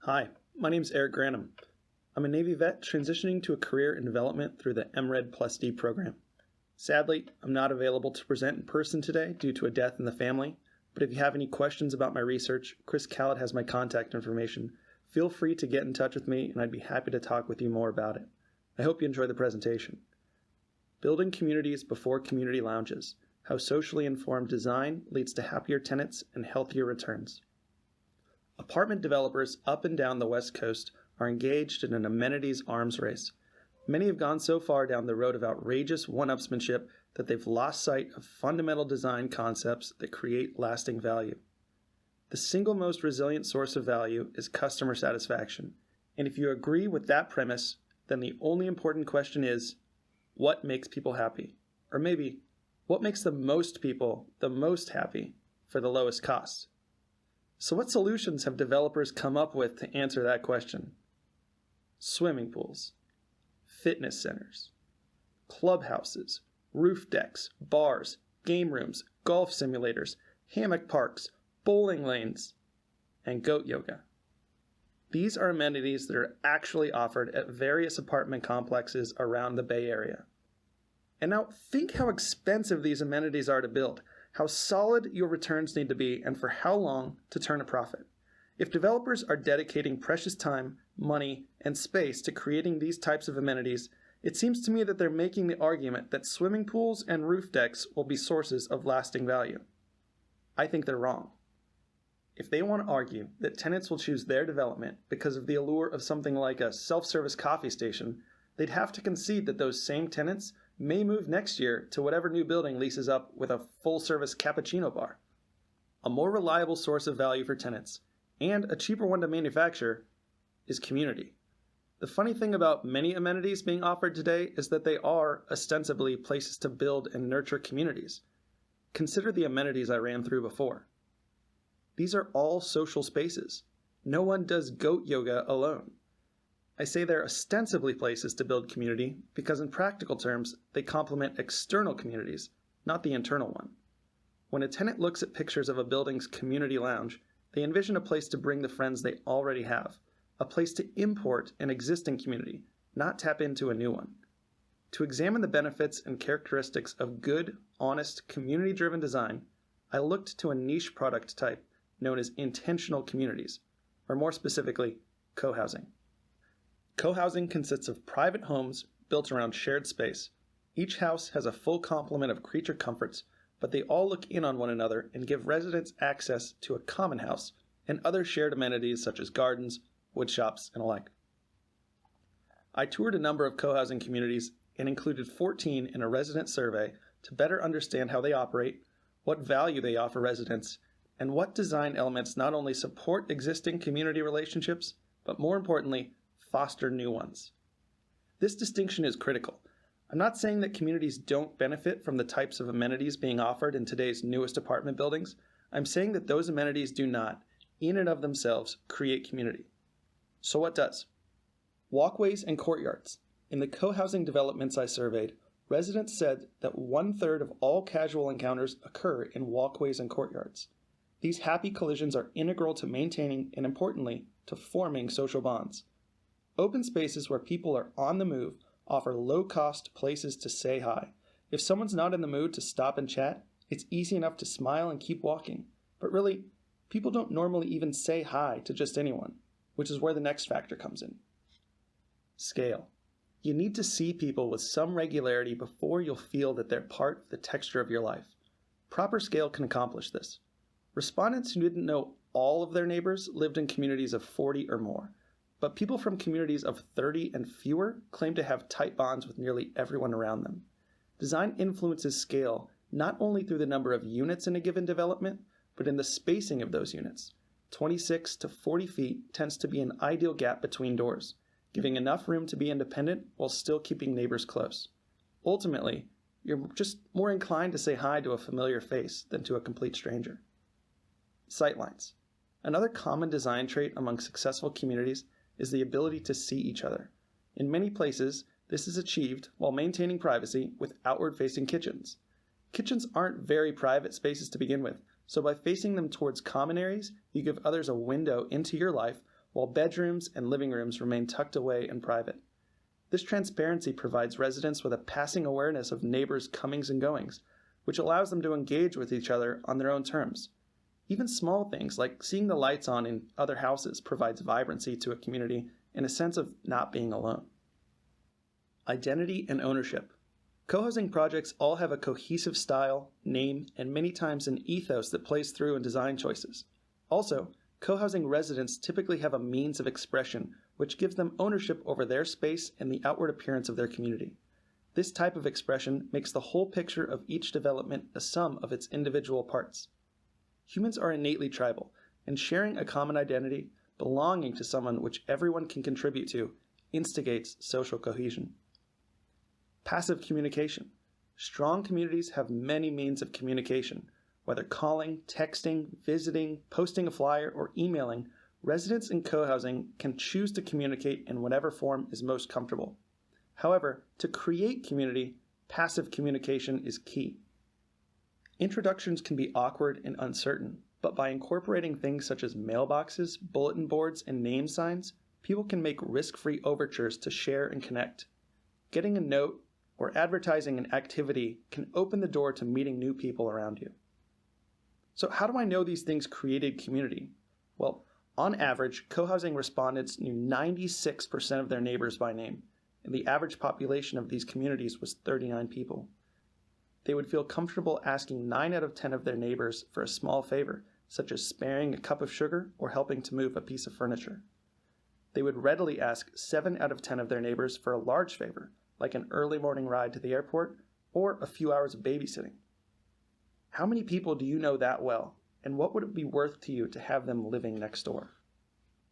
Hi, my name's Erik Granum. I'm a Navy vet transitioning to a career in development through the MRED Plus D program. Sadly, I'm not available to present in person today due to a death in the family, but if you have any questions about my research, Chris Callett has my contact information. Feel free to get in touch with me and I'd be happy to talk with you more about it. I hope you enjoy the presentation. Building communities before community lounges. How socially informed design leads to happier tenants and healthier returns. Apartment developers up and down the West Coast are engaged in an amenities arms race. Many have gone so far down the road of outrageous one-upsmanship that they've lost sight of fundamental design concepts that create lasting value. The single most resilient source of value is customer satisfaction. And if you agree with that premise, then the only important question is, what makes people happy? Or maybe, what makes the most people the most happy for the lowest cost? So what solutions have developers come up with to answer that question? Swimming pools, fitness centers, clubhouses, roof decks, bars, game rooms, golf simulators, hammock parks, bowling lanes, and goat yoga. These are amenities that are actually offered at various apartment complexes around the Bay Area. And now think how expensive these amenities are to build, how solid your returns need to be, and for how long to turn a profit. If developers are dedicating precious time, money, and space to creating these types of amenities, it seems to me that they're making the argument that swimming pools and roof decks will be sources of lasting value. I think they're wrong. If they want to argue that tenants will choose their development because of the allure of something like a self-service coffee station, they'd have to concede that those same tenants may move next year to whatever new building leases up with a full-service cappuccino bar. A more reliable source of value for tenants, and a cheaper one to manufacture, is community. The funny thing about many amenities being offered today is that they are, ostensibly, places to build and nurture communities. Consider the amenities I ran through before. These are all social spaces. No one does goat yoga alone. I say they're ostensibly places to build community because in practical terms, they complement external communities, not the internal one. When a tenant looks at pictures of a building's community lounge, they envision a place to bring the friends they already have, a place to import an existing community, not tap into a new one. To examine the benefits and characteristics of good, honest, community-driven design, I looked to a niche product type known as intentional communities, or more specifically, co-housing. Co-housing consists of private homes built around shared space. Each house has a full complement of creature comforts, but they all look in on one another and give residents access to a common house and other shared amenities such as gardens, wood shops, and alike. I toured a number of co-housing communities and included 14 in a resident survey to better understand how they operate, what value they offer residents, and what design elements not only support existing community relationships, but more importantly, foster new ones. This distinction is critical. I'm not saying that communities don't benefit from the types of amenities being offered in today's newest apartment buildings. I'm saying that those amenities do not, in and of themselves, create community. So what does? Walkways and courtyards. In the co-housing developments I surveyed, residents said that 1/3 of all casual encounters occur in walkways and courtyards. These happy collisions are integral to maintaining and, importantly, to forming social bonds. Open spaces where people are on the move offer low-cost places to say hi. If someone's not in the mood to stop and chat, it's easy enough to smile and keep walking. But really, people don't normally even say hi to just anyone, which is where the next factor comes in. Scale. You need to see people with some regularity before you'll feel that they're part of the texture of your life. Proper scale can accomplish this. Respondents who didn't know all of their neighbors lived in communities of 40 or more, but people from communities of 30 and fewer claim to have tight bonds with nearly everyone around them. Design influences scale not only through the number of units in a given development, but in the spacing of those units. 26 to 40 feet tends to be an ideal gap between doors, giving enough room to be independent while still keeping neighbors close. Ultimately, you're just more inclined to say hi to a familiar face than to a complete stranger. Sightlines. Another common design trait among successful communities is the ability to see each other. In many places, this is achieved while maintaining privacy with outward-facing kitchens. Kitchens aren't very private spaces to begin with, so by facing them towards common areas, you give others a window into your life while bedrooms and living rooms remain tucked away and private. This transparency provides residents with a passing awareness of neighbors' comings and goings, which allows them to engage with each other on their own terms. Even small things like seeing the lights on in other houses provides vibrancy to a community and a sense of not being alone. Identity and ownership. Co-housing projects all have a cohesive style, name, and many times an ethos that plays through in design choices. Also, co-housing residents typically have a means of expression which gives them ownership over their space and the outward appearance of their community. This type of expression makes the whole picture of each development a sum of its individual parts. Humans are innately tribal, and sharing a common identity, belonging to someone which everyone can contribute to, instigates social cohesion. Passive communication. Strong communities have many means of communication. Whether calling, texting, visiting, posting a flyer, or emailing, residents in co-housing can choose to communicate in whatever form is most comfortable. However, to create community, passive communication is key. Introductions can be awkward and uncertain, but by incorporating things such as mailboxes, bulletin boards, and name signs, people can make risk-free overtures to share and connect. Getting a note or advertising an activity can open the door to meeting new people around you. So how do I know these things created community? Well, on average, co-housing respondents knew 96% of their neighbors by name, and the average population of these communities was 39 people. They would feel comfortable asking 9 out of 10 of their neighbors for a small favor, such as sparing a cup of sugar or helping to move a piece of furniture. They would readily ask 7 out of 10 of their neighbors for a large favor, like an early morning ride to the airport or a few hours of babysitting. How many people do you know that well, and what would it be worth to you to have them living next door?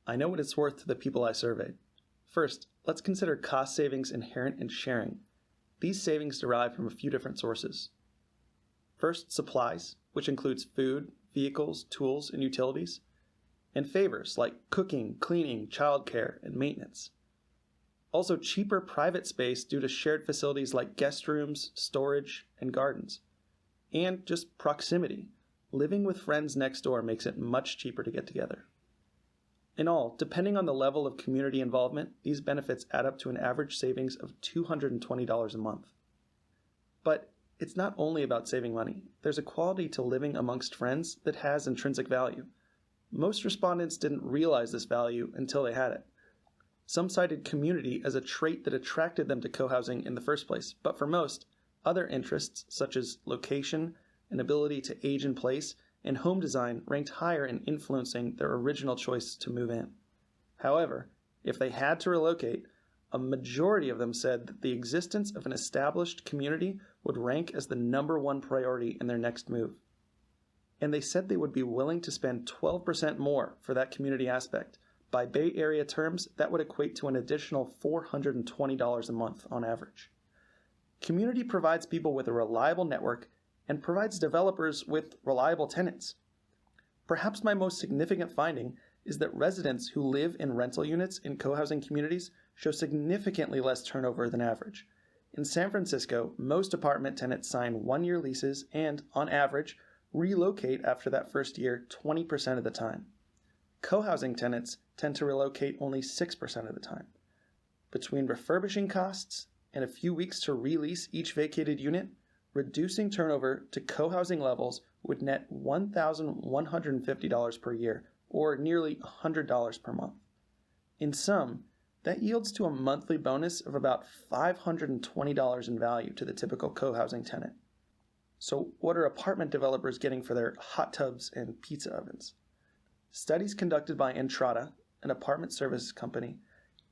I know what it's worth to the people I surveyed. First, let's consider cost savings inherent in sharing. These savings derive from a few different sources. First, supplies, which includes food, vehicles, tools, and utilities, and favors like cooking, cleaning, childcare, and maintenance. Also, cheaper private space due to shared facilities like guest rooms, storage, and gardens. And just proximity. Living with friends next door makes it much cheaper to get together. In all, depending on the level of community involvement, these benefits add up to an average savings of $220 a month. But it's not only about saving money. There's a quality to living amongst friends that has intrinsic value. Most respondents didn't realize this value until they had it. Some cited community as a trait that attracted them to co-housing in the first place, but for most, other interests such as location, an ability to age in place, and home design ranked higher in influencing their original choice to move in. However, if they had to relocate, a majority of them said that the existence of an established community would rank as the number one priority in their next move. And they said they would be willing to spend 12% more for that community aspect. By Bay Area terms, that would equate to an additional $420 a month on average. Community provides people with a reliable network and provides developers with reliable tenants. Perhaps my most significant finding is that residents who live in rental units in co-housing communities show significantly less turnover than average. In San Francisco, most apartment tenants sign 1-year leases and, on average, relocate after that first year 20% of the time. Co-housing tenants tend to relocate only 6% of the time. Between refurbishing costs and a few weeks to release each vacated unit, reducing turnover to co-housing levels would net $1,150 per year, or nearly $100 per month. In sum, that yields to a monthly bonus of about $520 in value to the typical co-housing tenant. So what are apartment developers getting for their hot tubs and pizza ovens? Studies conducted by Entrata, an apartment services company,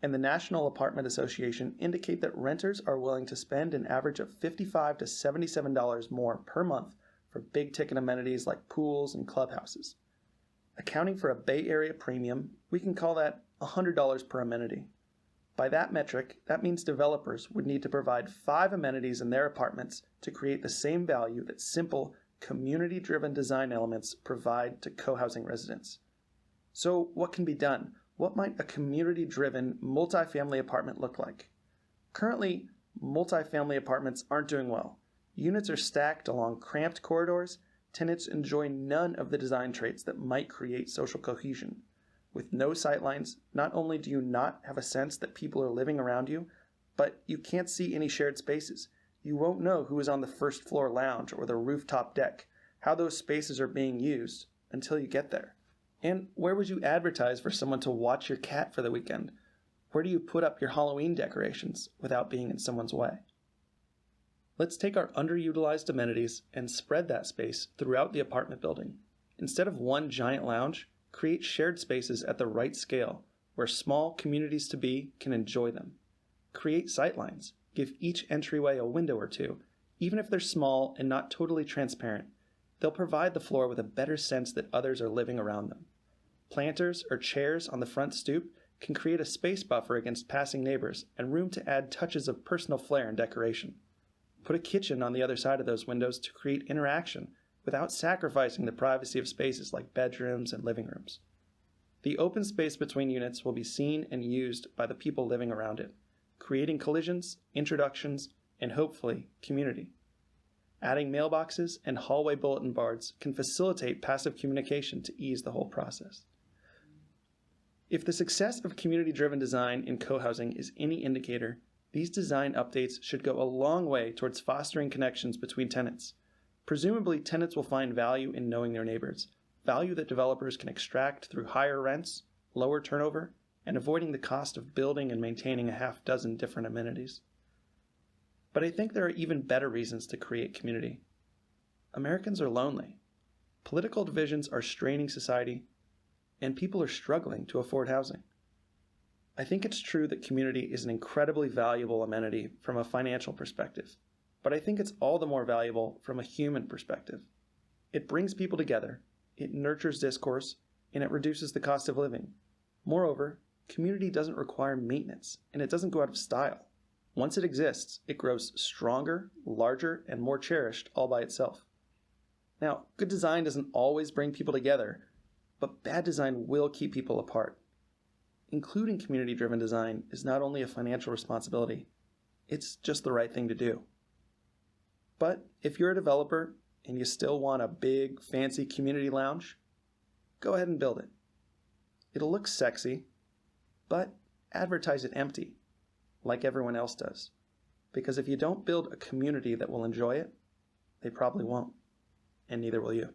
and the National Apartment Association indicate that renters are willing to spend an average of $55 to $77 more per month for big-ticket amenities like pools and clubhouses. Accounting for a Bay Area premium, we can call that $100 per amenity. By that metric, that means developers would need to provide 5 amenities in their apartments to create the same value that simple, community-driven design elements provide to co-housing residents. So what can be done? What might a community-driven multifamily apartment look like? Currently, multifamily apartments aren't doing well. Units are stacked along cramped corridors. Tenants enjoy none of the design traits that might create social cohesion. With no sightlines, not only do you not have a sense that people are living around you, but you can't see any shared spaces. You won't know who is on the first floor lounge or the rooftop deck, how those spaces are being used until you get there. And where would you advertise for someone to watch your cat for the weekend? Where do you put up your Halloween decorations without being in someone's way? Let's take our underutilized amenities and spread that space throughout the apartment building. Instead of one giant lounge, create shared spaces at the right scale where small communities to be can enjoy them. Create sightlines. Give each entryway a window or two, even if they're small and not totally transparent. They'll provide the floor with a better sense that others are living around them. Planters or chairs on the front stoop can create a space buffer against passing neighbors and room to add touches of personal flair and decoration. Put a kitchen on the other side of those windows to create interaction without sacrificing the privacy of spaces like bedrooms and living rooms. The open space between units will be seen and used by the people living around it, creating collisions, introductions, and hopefully, community. Adding mailboxes and hallway bulletin boards can facilitate passive communication to ease the whole process. If the success of community-driven design in co-housing is any indicator, these design updates should go a long way towards fostering connections between tenants. Presumably, tenants will find value in knowing their neighbors, value that developers can extract through higher rents, lower turnover, and avoiding the cost of building and maintaining a half dozen different amenities. But I think there are even better reasons to create community. Americans are lonely. Political divisions are straining society, and people are struggling to afford housing. I think it's true that community is an incredibly valuable amenity from a financial perspective, but I think it's all the more valuable from a human perspective. It brings people together, it nurtures discourse, and it reduces the cost of living. Moreover, community doesn't require maintenance, and it doesn't go out of style. Once it exists, it grows stronger, larger, and more cherished all by itself. Now, good design doesn't always bring people together, but bad design will keep people apart. Including community-driven design is not only a financial responsibility, it's just the right thing to do. But if you're a developer and you still want a big, fancy community lounge, go ahead and build it. It'll look sexy, but advertise it empty, like everyone else does. Because if you don't build a community that will enjoy it, they probably won't, and neither will you.